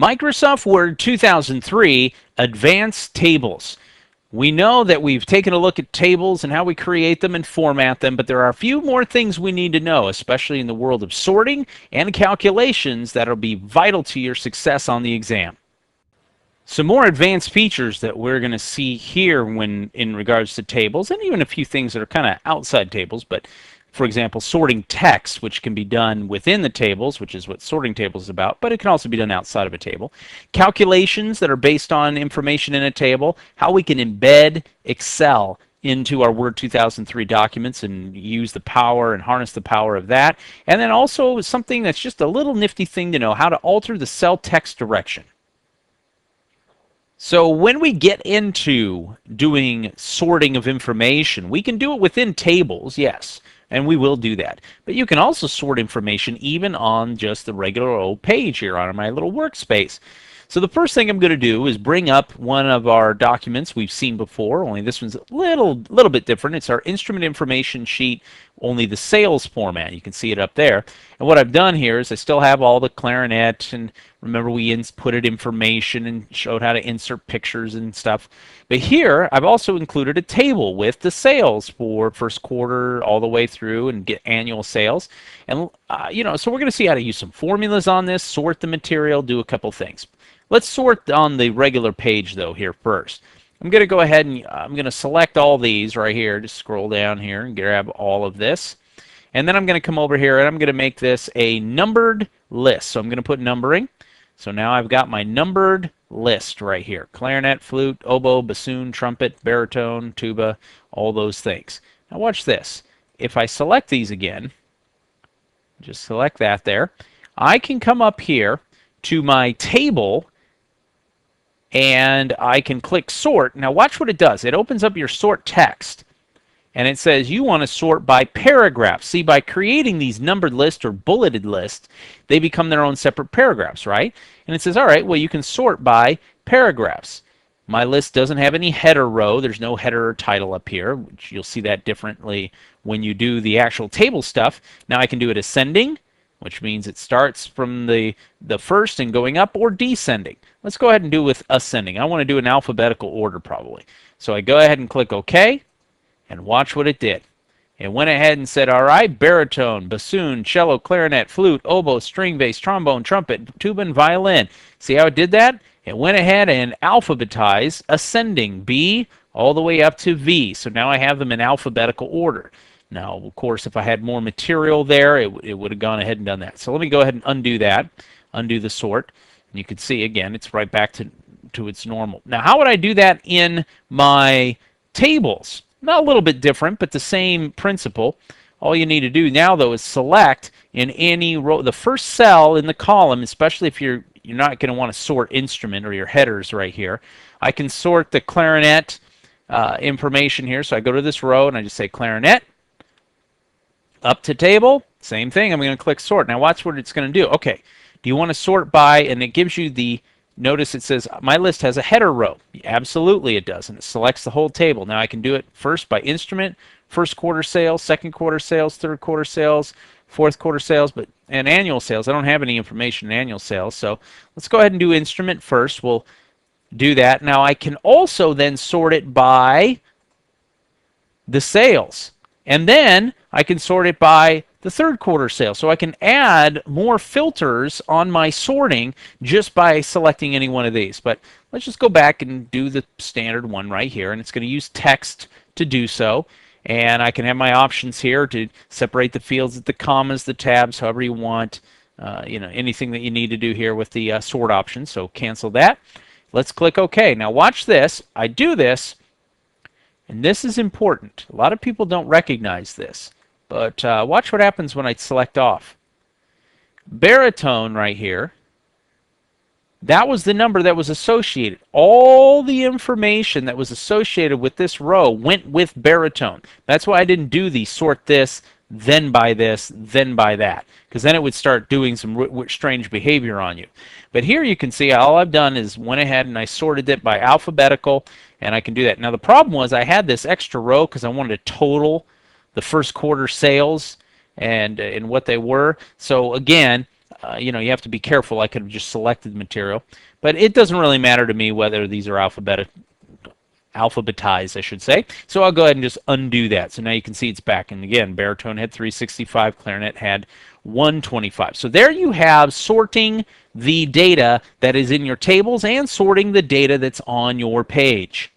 Microsoft Word 2003 Advanced Tables. We know that we've taken a look at tables and how we create them and format them, but there are a few more things we need to know, especially in the world of sorting and calculations that will be vital to your success on the exam. Some more advanced features that we're going to see here when in regards to tables, and even a few things that are kind of outside tables, but for example, sorting text, which can be done within the tables, which is what sorting tables is about, but it can also be done outside of a table. Calculations that are based on information in a table, how we can embed Excel into our Word 2003 documents and use the power and harness the power of that. And then also something that's just a little nifty thing to know, how to alter the cell text direction. So when we get into doing sorting of information, we can do it within tables, yes, and we will do that. But you can also sort information even on just the regular old page here on my little workspace. So the first thing I'm going to do is bring up one of our documents we've seen before, only this one's a little bit different. It's our instrument information sheet, only the sales format. You can see it up there. And what I've done here is I still have all the clarinet, and remember we inputted information and showed how to insert pictures and stuff. But here I've also included a table with the sales for first quarter all the way through and get annual sales. And so we're going to see how to use some formulas on this, sort the material, do a couple things. Let's sort on the regular page though here first. I'm going to go ahead and I'm going to select all these right here. Just scroll down here and grab all of this. And then I'm going to come over here and I'm going to make this a numbered list. So I'm going to put numbering. So now I've got my numbered list right here. Clarinet, flute, oboe, bassoon, trumpet, baritone, tuba, all those things. Now watch this. If I select these again, just select that there, I can come up here to my table and I can click sort. Now watch what it does. It opens up your sort text and it says you want to sort by paragraph. See, by creating these numbered lists or bulleted lists, they become their own separate paragraphs, right? And it says, all right, well, you can sort by paragraphs. My list doesn't have any header row. There's no header or title up here, which you'll see that differently when you do the actual table stuff. Now I can do it ascending, which means it starts from the first and going up, or descending. Let's go ahead and do with ascending. I want to do an alphabetical order probably. So I go ahead and click OK, and watch what it did. It went ahead and said, all right, baritone, bassoon, cello, clarinet, flute, oboe, string bass, trombone, trumpet, tuba, and violin. See how it did that? It went ahead and alphabetized ascending B all the way up to V. So now I have them in alphabetical order. Now, of course, if I had more material there, it would have gone ahead and done that. So let me go ahead and undo that, undo the sort. And you can see, again, it's right back to its normal. Now, how would I do that in my tables? Not a little bit different, but the same principle. All you need to do now, though, is select in any row, the first cell in the column, especially if you're not going to want to sort instrument or your headers right here. I can sort the clarinet information here. So I go to this row and I just say clarinet. Up to table, same thing. I'm going to click sort. Now watch what it's going to do. Okay, do you want to sort by, and it gives you the, notice it says my list has a header row. Absolutely it does, and it selects the whole table. Now I can do it first by instrument, first quarter sales, second quarter sales, third quarter sales, fourth quarter sales, and annual sales. I don't have any information in annual sales, so let's go ahead and do instrument first. We'll do that. Now I can also then sort it by the sales. And then I can sort it by the third quarter sales. So I can add more filters on my sorting just by selecting any one of these. But let's just go back and do the standard one right here. And it's going to use text to do so. And I can have my options here to separate the fields, the commas, the tabs, however you want. Anything that you need to do here with the sort option. So cancel that. Let's click OK. Now watch this. I do this. And this is important. A lot of people don't recognize this. But watch what happens when I select off. Baritone right here, that was the number that was associated. All the information that was associated with this row went with baritone. That's why I didn't do the sort this, then by this, then by that. Because then it would start doing some strange behavior on you. But here you can see all I've done is went ahead and I sorted it by alphabetical. And I can do that. Now the problem was I had this extra row because I wanted to total the first quarter sales and what they were. So again, you know, you have to be careful. I could have just selected the material, but it doesn't really matter to me whether these are alphabetized, I should say. So I'll go ahead and just undo that. So now you can see it's back. And again, baritone had 365, clarinet had 125. So there you have sorting the data that is in your tables and sorting the data that's on your page.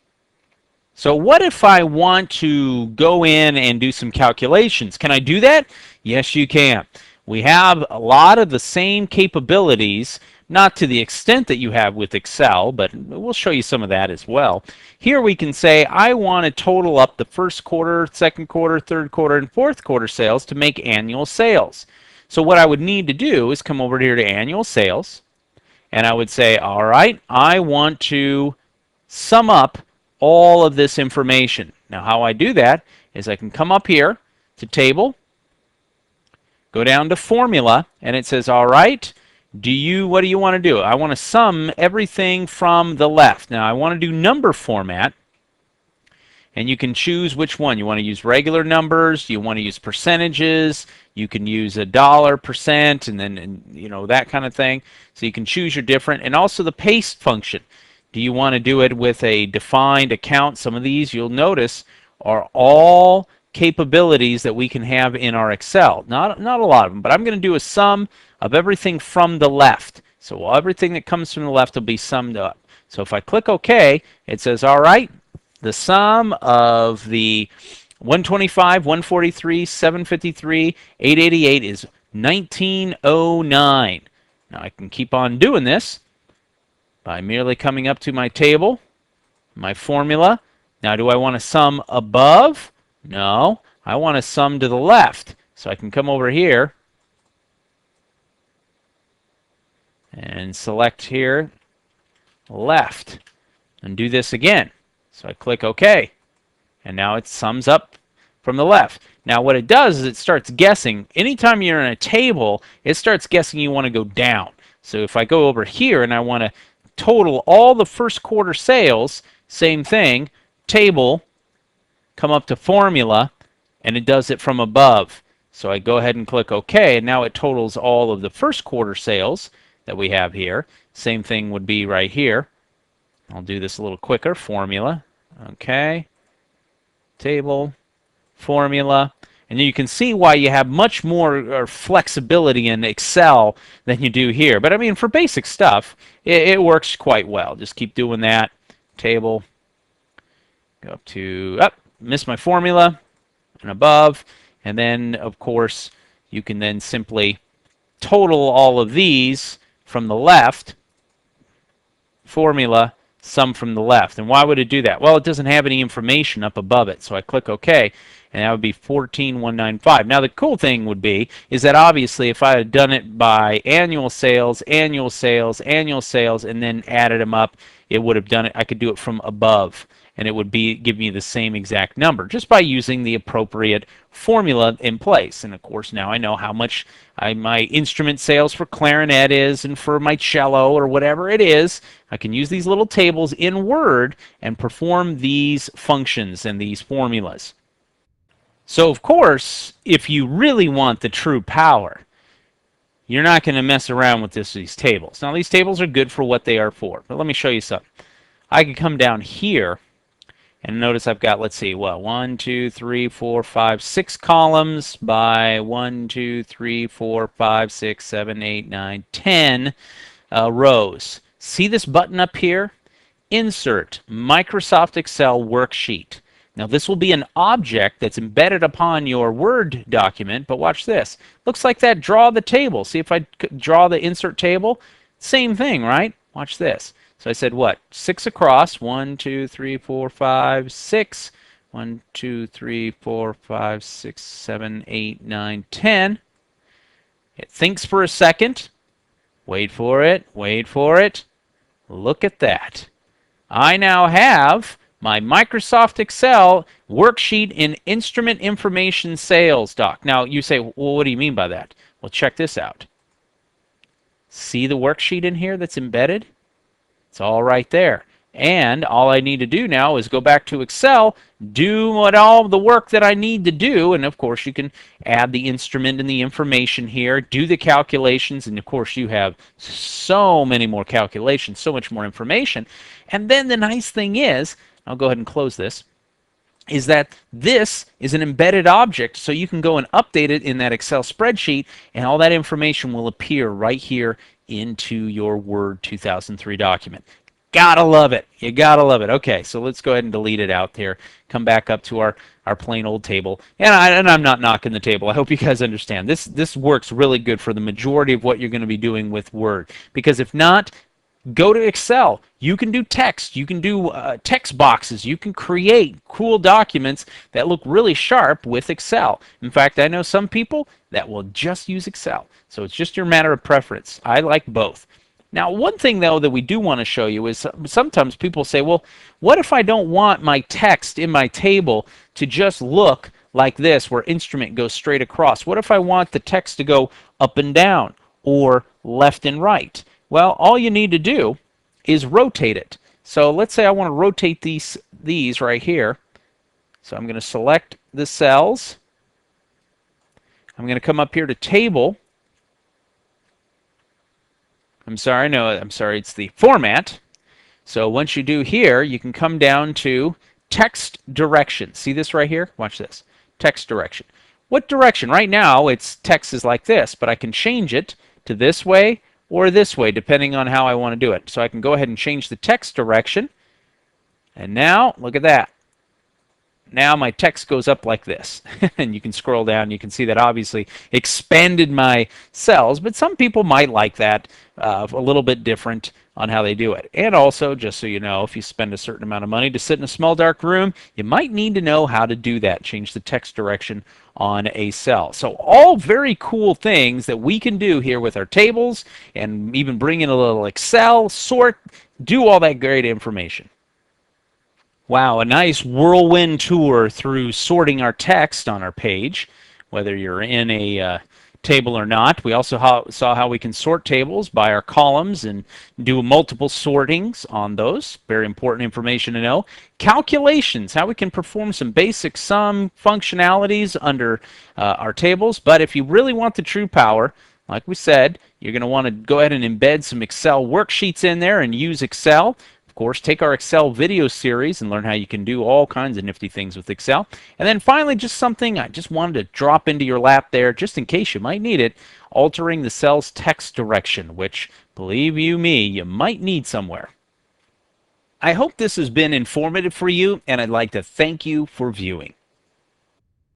So what if I want to go in and do some calculations? Can I do that? Yes, you can. We have a lot of the same capabilities, not to the extent that you have with Excel, but we'll show you some of that as well. Here we can say I want to total up the first quarter, second quarter, third quarter, and fourth quarter sales to make annual sales. So what I would need to do is come over here to annual sales, and I would say, all right, I want to sum up all of this information. Now how I do that is I can come up here to table, go down to formula, and it says, all right, what do you want to do? I want to sum everything from the left. Now I want to do number format, and you can choose which one. You want to use regular numbers, you want to use percentages, you can use a dollar percent, and then you know, that kind of thing. So you can choose your different, and also the paste function. Do you want to do it with a defined account? Some of these you'll notice are all capabilities that we can have in our Excel. Not a lot of them, but I'm going to do a sum of everything from the left. So everything that comes from the left will be summed up. So if I click OK, it says, all right, the sum of the 125, 143, 753, 888 is 1909. Now I can keep on doing this by merely coming up to my table, my formula. Now, do I want to sum above? No, I want to sum to the left. So I can come over here and select here, left, and do this again. So I click OK, and now it sums up from the left. Now what it does is it starts guessing. Anytime you're in a table, it starts guessing you want to go down. So if I go over here and I want to total all the first quarter sales, same thing, table, come up to formula, and it does it from above. So I go ahead and click OK, and now it totals all of the first quarter sales that we have here. Same thing would be right here. I'll do this a little quicker. Formula, okay, table, formula. And you can see why you have much more flexibility in Excel than you do here. But I mean, for basic stuff, it works quite well. Just keep doing that. Table, go up to, missed my formula, and above. And then, of course, you can then simply total all of these from the left, formula, sum from the left. And why would it do that? Well, it doesn't have any information up above it. So I click OK, and that would be 14,195. Now the cool thing would be is that obviously if I had done it by annual sales, annual sales, annual sales, and then added them up, it would have done it. I could do it from above, and it would give me the same exact number just by using the appropriate formula in place. And of course now I know how much my instrument sales for clarinet is and for my cello or whatever it is. I can use these little tables in Word and perform these functions and these formulas. So of course, if you really want the true power, you're not going to mess around with these tables. Now these tables are good for what they are for, but let me show you something. I can come down here and notice I've got, let's see, what, 1, 2, 3, 4, 5, 6 columns by 1, 2, 3, 4, 5, 6, 7, 8, 9, 10 rows. See this button up here? Insert Microsoft Excel worksheet. Now this will be an object that's embedded upon your Word document, but watch this. Looks like that draw the table. See if I draw the insert table? Same thing, right? Watch this. So I said what? 6 across. 1, 2, 3, 4, 5, 6. 1, 2, 3, 4, 5, 6, 7, 8, 9, 10. It thinks for a second. Wait for it. Wait for it. Look at that. I now have my Microsoft Excel worksheet in Instrument Information Sales Doc. Now you say, well, what do you mean by that? Well, check this out. See the worksheet in here that's embedded? It's all right there. And all I need to do now is go back to Excel, do all the work that I need to do, and of course you can add the instrument and the information here, do the calculations, and of course you have so many more calculations, so much more information. And then the nice thing is, I'll go ahead and close this, is that this is an embedded object, so you can go and update it in that Excel spreadsheet, and all that information will appear right here into your Word 2003 document. Gotta love it. You gotta love it. Okay, so let's go ahead and delete it out there. Come back up to our plain old table. And I'm not knocking the table. I hope you guys understand. This works really good for the majority of what you're going to be doing with Word. Because if not, go to Excel. You can do text. You can do text boxes. You can create cool documents that look really sharp with Excel. In fact, I know some people that will just use Excel. So it's just your matter of preference. I like both. Now, one thing, though, that we do want to show you is sometimes people say, well, what if I don't want my text in my table to just look like this, where instrument goes straight across? What if I want the text to go up and down or left and right? Well, all you need to do is rotate it. So let's say I want to rotate these right here. So I'm going to select the cells. I'm going to come up here to Table. I'm sorry, it's the Format. So once you do here, you can come down to Text Direction. See this right here? Watch this. Text Direction. What direction? Right now, its text is like this, but I can change it to this way or this way, depending on how I want to do it. So I can go ahead and change the text direction. And now, look at that. Now my text goes up like this. And you can scroll down. You can see that obviously expanded my cells. But some people might like that a little bit different on how they do it. And also, just so you know, if you spend a certain amount of money to sit in a small dark room, you might need to know how to do that. Change the text direction on a cell. So all very cool things that we can do here with our tables, and even bring in a little Excel, sort, do all that great information. Wow, a nice whirlwind tour through sorting our text on our page, whether you're in a table or not. We also saw how we can sort tables by our columns and do multiple sortings on those. Very important information to know. Calculations, how we can perform some basic sum functionalities under our tables. But if you really want the true power, like we said, you're going to want to go ahead and embed some Excel worksheets in there and use Excel. Of course, take our Excel video series and learn how you can do all kinds of nifty things with Excel. And then finally, just something I just wanted to drop into your lap there, just in case you might need it, altering the cell's text direction, which, believe you me, you might need somewhere. I hope this has been informative for you, and I'd like to thank you for viewing.